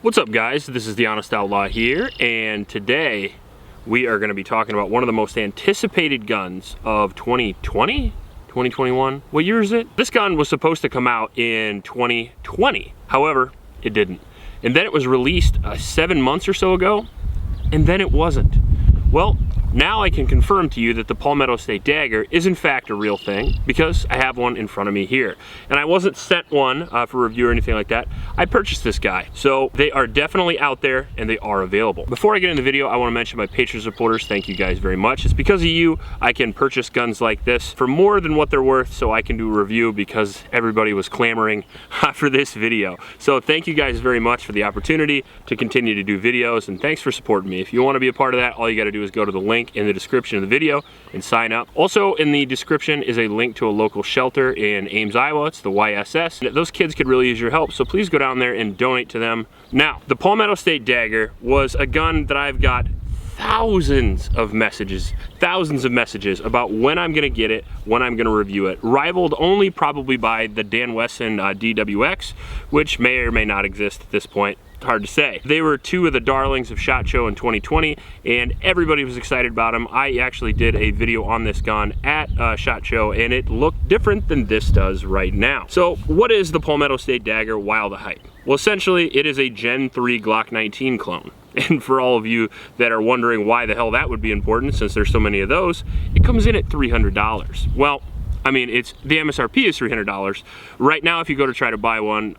What's up, guys? This is the Honest Outlaw here, and today we are going to be talking about one of the most anticipated guns of 2020? 2021? What year is it? This gun was supposed to come out in 2020. However, it didn't. And then it was released 7 months or so ago, and then it wasn't. Well, now I can confirm to you that the Palmetto State Dagger is in fact a real thing because I have one in front of me here. And I wasn't sent one for review or anything like that. I purchased this guy. So they are definitely out there and they are available. Before I get in the video, I want to mention my Patreon supporters. Thank you guys very much. It's because of you I can purchase guns like this for more than what they're worth, so I can do a review because everybody was clamoring for this video. So thank you guys very much for the opportunity to continue to do videos, and thanks for supporting me. If you want to be a part of that, all you got to do is go to the link in the description of the video and sign up. Also in the description is a link to a local shelter in Ames, Iowa. It's the YSS. Those kids could really use your help, so please go down there and donate to them. Now, the Palmetto State Dagger was a gun that I've got thousands of messages about when I'm gonna get it, when I'm gonna review it, rivaled only probably by the Dan Wesson DWX, which may or may not exist at this point. Hard to say. They were two of the darlings of SHOT Show in 2020, and everybody was excited about them. I actually did a video on this gun at SHOT Show, and it looked different than this does right now. So what is the Palmetto State Dagger while the hype? Well, essentially it is a Gen 3 Glock 19 clone. And for all of you that are wondering why the hell that would be important since there's so many of those, it comes in at $300. Well, I mean, the MSRP is $300. Right now, if you go to try to buy one,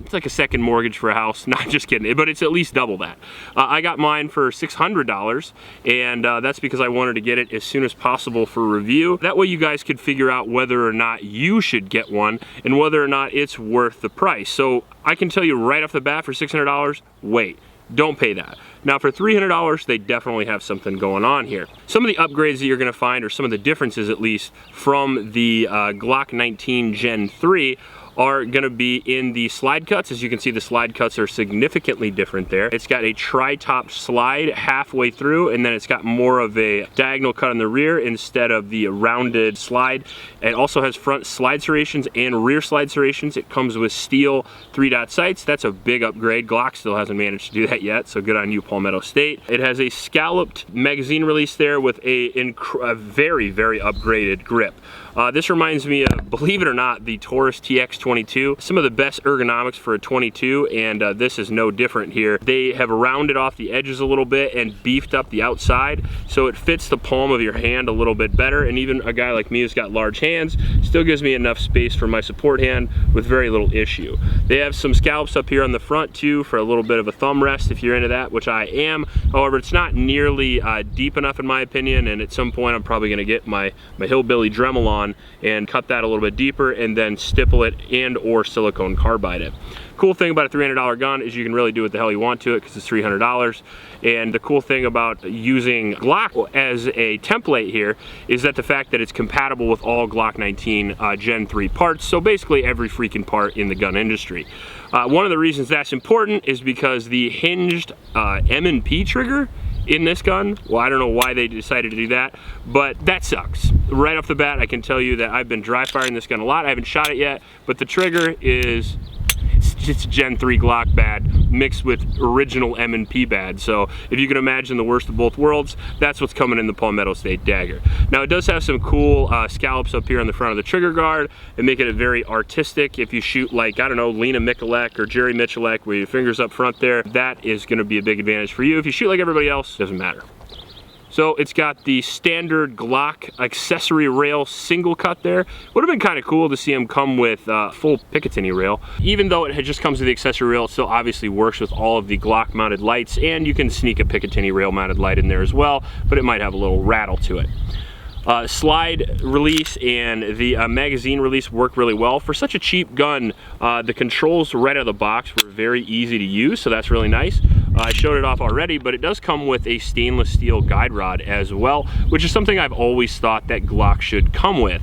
it's like a second mortgage for a house. Not just kidding, but it's at least double that. I got mine for $600, and that's because I wanted to get it as soon as possible for review. That way you guys could figure out whether or not you should get one and whether or not it's worth the price. So I can tell you right off the bat, for $600, wait. Don't pay that. Now for $300, they definitely have something going on here. Some of the upgrades that you're gonna find, or some of the differences at least, from the Glock 19 Gen 3 are gonna be in the slide cuts. As you can see, the slide cuts are significantly different there. It's got a tri-top slide halfway through, and then it's got more of a diagonal cut in the rear instead of the rounded slide. It also has front slide serrations and rear slide serrations. It comes with steel 3-dot sights. That's a big upgrade. Glock still hasn't managed to do that yet, so good on you, Palmetto State. It has a scalloped magazine release there with a very, very upgraded grip. This reminds me of, believe it or not, the Taurus TX22. Some of the best ergonomics for a 22, and this is no different here. They have rounded off the edges a little bit and beefed up the outside, so it fits the palm of your hand a little bit better, and even a guy like me who's got large hands still gives me enough space for my support hand with very little issue. They have some scallops up here on the front too for a little bit of a thumb rest if you're into that, which I am. However, it's not nearly deep enough in my opinion, and at some point I'm probably gonna get my hillbilly Dremel on and cut that a little bit deeper and then stipple it and or silicone carbide it. Cool thing about a $300 gun is you can really do what the hell you want to it because it's $300. And the cool thing about using Glock as a template here is that the fact that it's compatible with all Glock 19 Gen 3 parts, so basically every freaking part in the gun industry. One of the reasons that's important is because the hinged M&P trigger in this gun, well, I don't know why they decided to do that, but that sucks. Right off the bat, I can tell you that I've been dry firing this gun a lot. I haven't shot it yet, but the trigger is, it's Gen 3 Glock bad mixed with original M&P bad. So if you can imagine the worst of both worlds, that's what's coming in the Palmetto State Dagger. Now it does have some cool scallops up here on the front of the trigger guard and make it very artistic. If you shoot like, I don't know, Lena Michalek or Jerry Michalek with your fingers up front there, that is gonna be a big advantage for you. If you shoot like everybody else, doesn't matter. So it's got the standard Glock accessory rail single cut there. Would have been kind of cool to see them come with full Picatinny rail. Even though it just comes with the accessory rail, it still obviously works with all of the Glock mounted lights, and you can sneak a Picatinny rail mounted light in there as well, but it might have a little rattle to it. Slide release and the magazine release work really well. For such a cheap gun, the controls right out of the box were very easy to use, so that's really nice. I showed it off already, but it does come with a stainless steel guide rod as well, which is something I've always thought that Glock should come with.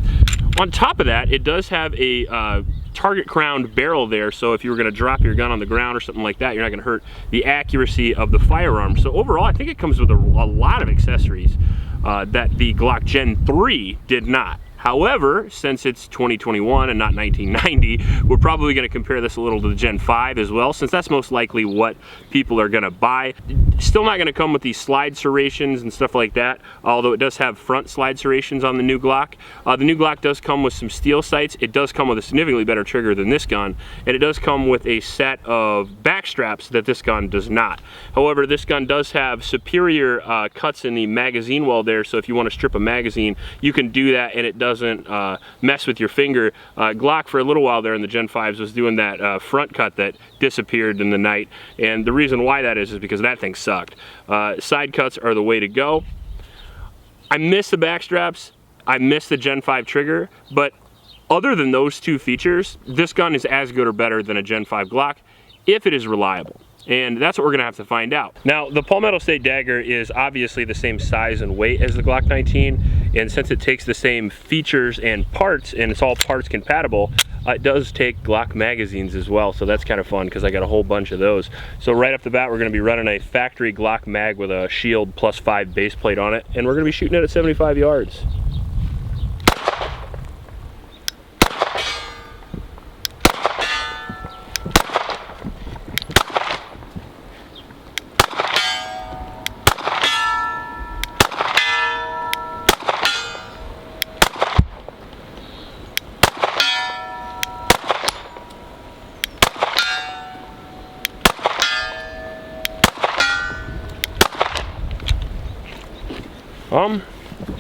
On top of that, it does have a target crowned barrel there, so if you were going to drop your gun on the ground or something like that, you're not going to hurt the accuracy of the firearm. So overall, I think it comes with a lot of accessories that the Glock Gen 3 did not. However, since it's 2021 and not 1990, we're probably going to compare this a little to the Gen 5 as well, since that's most likely what people are going to buy. Still not going to come with these slide serrations and stuff like that, although it does have front slide serrations on the new Glock. The new Glock does come with some steel sights. It does come with a significantly better trigger than this gun, and it does come with a set of back straps that this gun does not. However, this gun does have superior cuts in the magazine well there, so if you want to strip a magazine, you can do that and it doesn't mess with your finger. Glock for a little while there in the Gen 5s was doing that front cut that disappeared in the night, and the reason why that is because that thing sucked. Side cuts are the way to go. I miss the back straps, I miss the Gen 5 trigger, but other than those two features, this gun is as good or better than a Gen 5 Glock if it is reliable. And that's what we're gonna have to find out. Now, the Palmetto State Dagger is obviously the same size and weight as the Glock 19, and since it takes the same features and parts, and it's all parts compatible, it does take Glock magazines as well, so that's kind of fun because I got a whole bunch of those. So right off the bat, we're gonna be running a factory Glock mag with a Shield +5 base plate on it, and we're gonna be shooting it at 75 yards.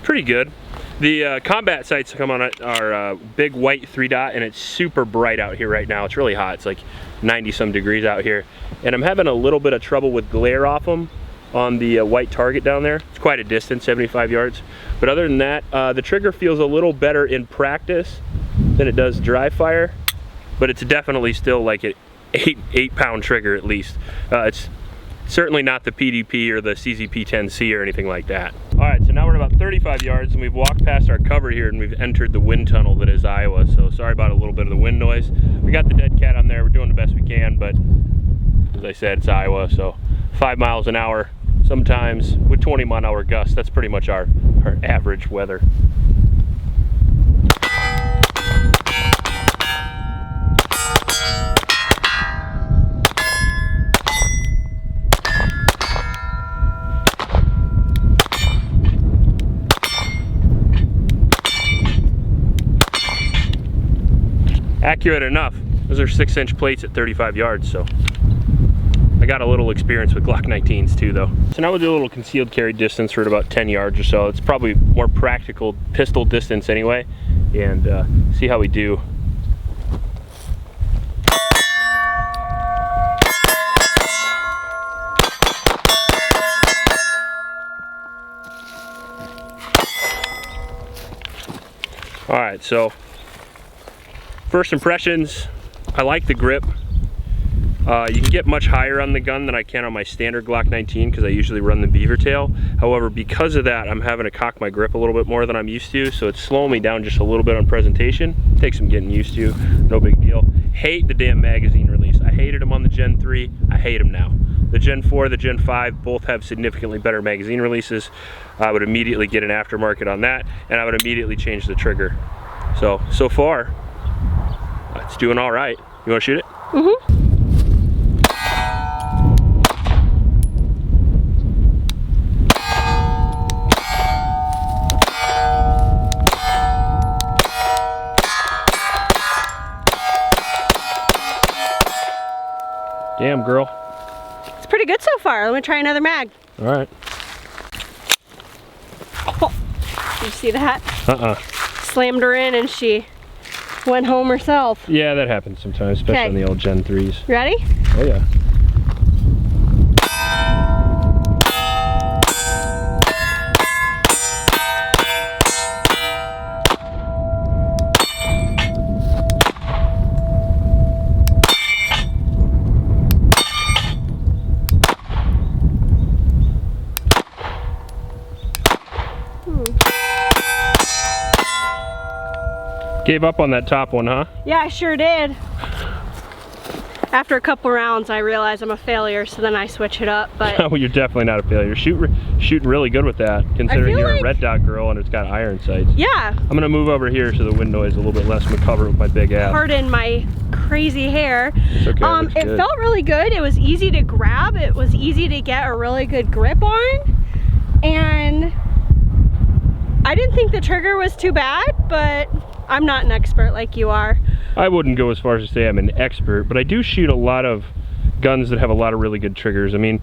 Pretty good. The combat sights come on it are big white 3-dot, and it's super bright out here right now. It's really hot. It's like 90 some degrees out here, and I'm having a little bit of trouble with glare off them on the white target down there. It's quite a distance, 75 yards. But other than that, the trigger feels a little better in practice than it does dry fire, but it's definitely still like an 8 pound trigger at least. It's certainly not the PDP or the CZP-10C or anything like that. All right, so now we're at about 35 yards and we've walked past our cover here and we've entered the wind tunnel that is Iowa. So sorry about a little bit of the wind noise. We got the dead cat on there. We're doing the best we can, but as I said, it's Iowa, so 5 miles an hour sometimes with 20-mile-an-hour gusts. That's pretty much our average weather. Accurate enough. Those are 6-inch plates at 35 yards, so I got a little experience with Glock 19s too though. So now we'll do a little concealed carry distance for about 10 yards or so. It's probably more practical pistol distance anyway, and see how we do. All right, so first impressions, I like the grip. You can get much higher on the gun than I can on my standard Glock 19 because I usually run the beaver tail. However, because of that, I'm having to cock my grip a little bit more than I'm used to, so it's slowing me down just a little bit on presentation. Takes some getting used to, no big deal. Hate the damn magazine release. I hated them on the Gen 3, I hate them now. The Gen 4, the Gen 5 both have significantly better magazine releases. I would immediately get an aftermarket on that, and I would immediately change the trigger. So far, it's doing all right. You want to shoot it? Mm-hmm. Damn, girl. It's pretty good so far. Let me try another mag. All right. Oh, did you see that? Uh-uh. Slammed her in and she went home herself. Yeah, that happens sometimes, especially on the old Gen 3s. Ready? Oh yeah. Hmm. Gave up on that top one, huh? Yeah, I sure did. after a couple rounds, I realize I'm a failure, so then I switch it up. But well, you're definitely not a failure. Shooting really good with that, considering you're a red dot girl and it's got iron sights. Yeah. I'm gonna move over here so the wind noise is a little bit less. I'm gonna cover it with my big ass. Pardon my crazy hair. It's okay. It felt really good. It was easy to grab. It was easy to get a really good grip on, and I didn't think the trigger was too bad, but I'm not an expert like you are. I wouldn't go as far as to say I'm an expert, but I do shoot a lot of guns that have a lot of really good triggers. I mean,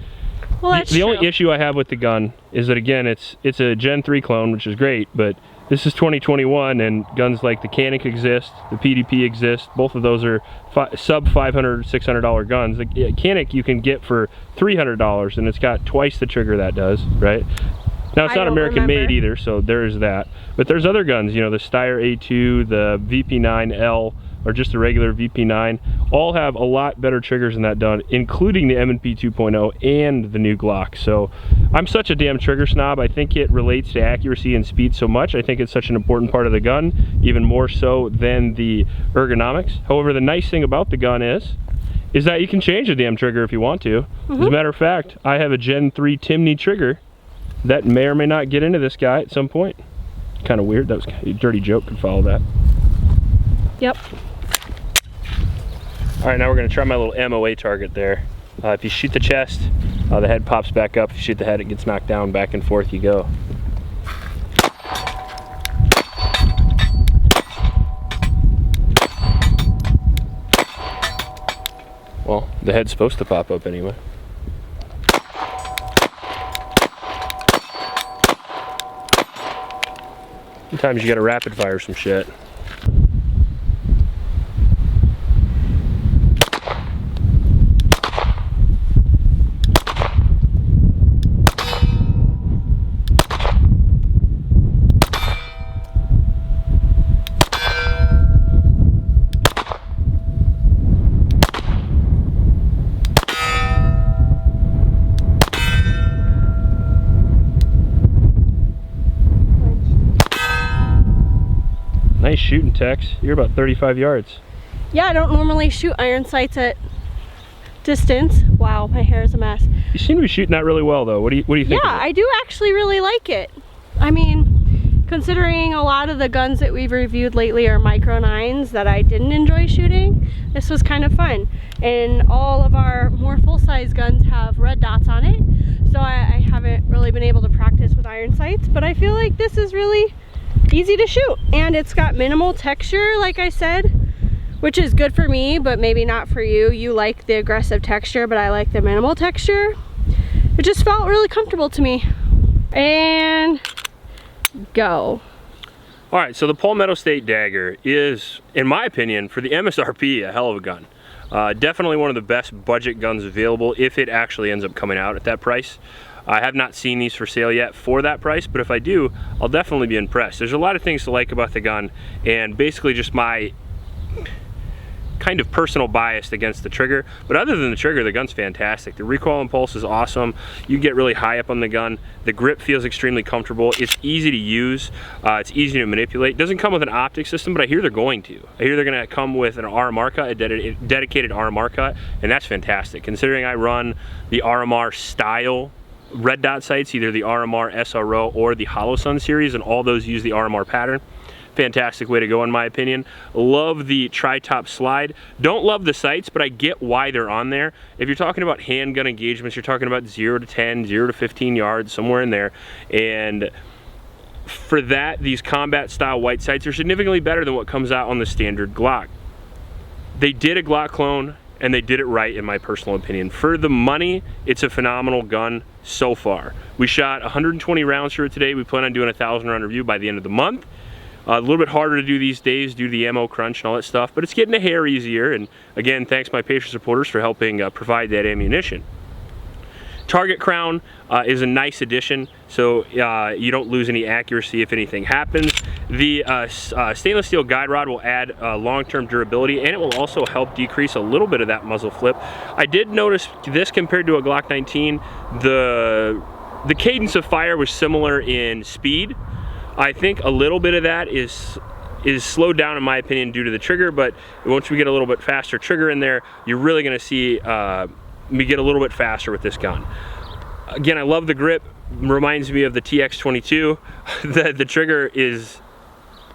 well, the only issue I have with the gun is that, again, it's a Gen 3 clone, which is great, but this is 2021, and guns like the Canik exist, the PDP exist. Both of those are sub $500, $600 guns. The Canik you can get for $300, and it's got twice the trigger that does, right? Now, it's not American made either, so there is that. But there's other guns, you know, the Steyr A2, the VP9L, or just the regular VP9, all have a lot better triggers than that done, including the M&P 2.0 and the new Glock. So I'm such a damn trigger snob. I think it relates to accuracy and speed so much. I think it's such an important part of the gun, even more so than the ergonomics. However, the nice thing about the gun is that you can change the damn trigger if you want to. As a matter of fact, I have a Gen 3 Timney trigger that may or may not get into this guy at some point. Kind of weird. That was a dirty joke. Could follow that. Yep. All right, now we're going to try my little MOA target there. If you shoot the chest, the head pops back up. If you shoot the head, it gets knocked down. Back and forth you go. Well, the head's supposed to pop up anyway. Sometimes you gotta rapid fire some shit. Nice shooting, Tex. You're about 35 yards. Yeah, I don't normally shoot iron sights at distance. Wow, my hair is a mess. You seem to be shooting that really well, though. What do you think? Yeah, I do actually really like it. I mean, considering a lot of the guns that we've reviewed lately are micro 9s that I didn't enjoy shooting, this was kind of fun. And all of our more full-size guns have red dots on it, so I haven't really been able to practice with iron sights, but I feel like this is really easy to shoot, and it's got minimal texture, like I said, which is good for me, but maybe not for you. You like the aggressive texture, but I like the minimal texture. It just felt really comfortable to me. And go. All right, so the Palmetto State Dagger is, in my opinion, for the MSRP, a hell of a gun. Definitely one of the best budget guns available if it actually ends up coming out at that price. I have not seen these for sale yet for that price, but if I do, I'll definitely be impressed. There's a lot of things to like about the gun, and basically just my kind of personal bias against the trigger. But other than the trigger, the gun's fantastic. The recoil impulse is awesome. You get really high up on the gun. The grip feels extremely comfortable. It's easy to use. It's easy to manipulate. It doesn't come with an optic system, but I hear they're going to. I hear they're going to come with an RMR cut, a dedicated RMR cut, and that's fantastic. Considering I run the RMR style red dot sights, either the RMR SRO or the Hollow Sun series, and all those use the RMR pattern. Fantastic way to go in my opinion. Love the tri-top slide. Don't love the sights, but I get why they're on there. If you're talking about handgun engagements, you're talking about 0 to 10, 0 to 15 yards, somewhere in there. And for that, these combat style white sights are significantly better than what comes out on the standard Glock. They did a Glock clone, and they did it right in my personal opinion. For the money, it's a phenomenal gun so far. We shot 120 rounds through it today. We plan on doing a 1,000 round review by the end of the month. A little bit harder to do these days due to the ammo crunch and all that stuff, but it's getting a hair easier. And again, thanks my Patreon supporters for helping provide that ammunition. Target crown is a nice addition, so you don't lose any accuracy if anything happens. The stainless steel guide rod will add long-term durability, and it will also help decrease a little bit of that muzzle flip. I did notice this compared to a Glock 19, the cadence of fire was similar in speed. I think a little bit of that is is slowed down in my opinion due to the trigger, but once we get a little bit faster trigger in there, you're really gonna see me get a little bit faster with this gun. Again, I love the grip, reminds me of the TX22. The trigger is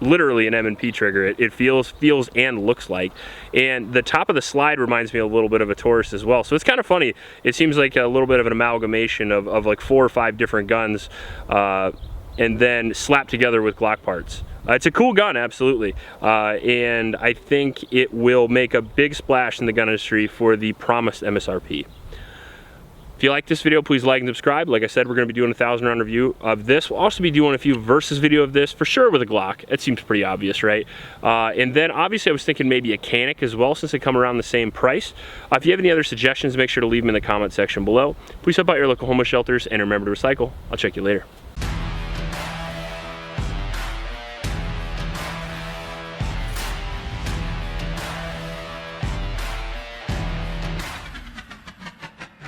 literally an M&P trigger. It feels and looks like, and the top of the slide reminds me a little bit of a Taurus as well. So it's kind of funny. It seems like a little bit of an amalgamation of like 4 or 5 different guns, and then slapped together with Glock parts. It's a cool gun, absolutely, and I think it will make a big splash in the gun industry for the promised MSRP. If you like this video, please like and subscribe. Like I said, we're going to be doing a 1,000 round review of this. We'll also be doing a few versus video of this, for sure with a Glock. It seems pretty obvious, right? And then obviously I was thinking maybe a Canic as well, since they come around the same price. If you have any other suggestions, make sure to leave them in the comment section below. Please help out your local homeless shelters, and remember to recycle. I'll check you later.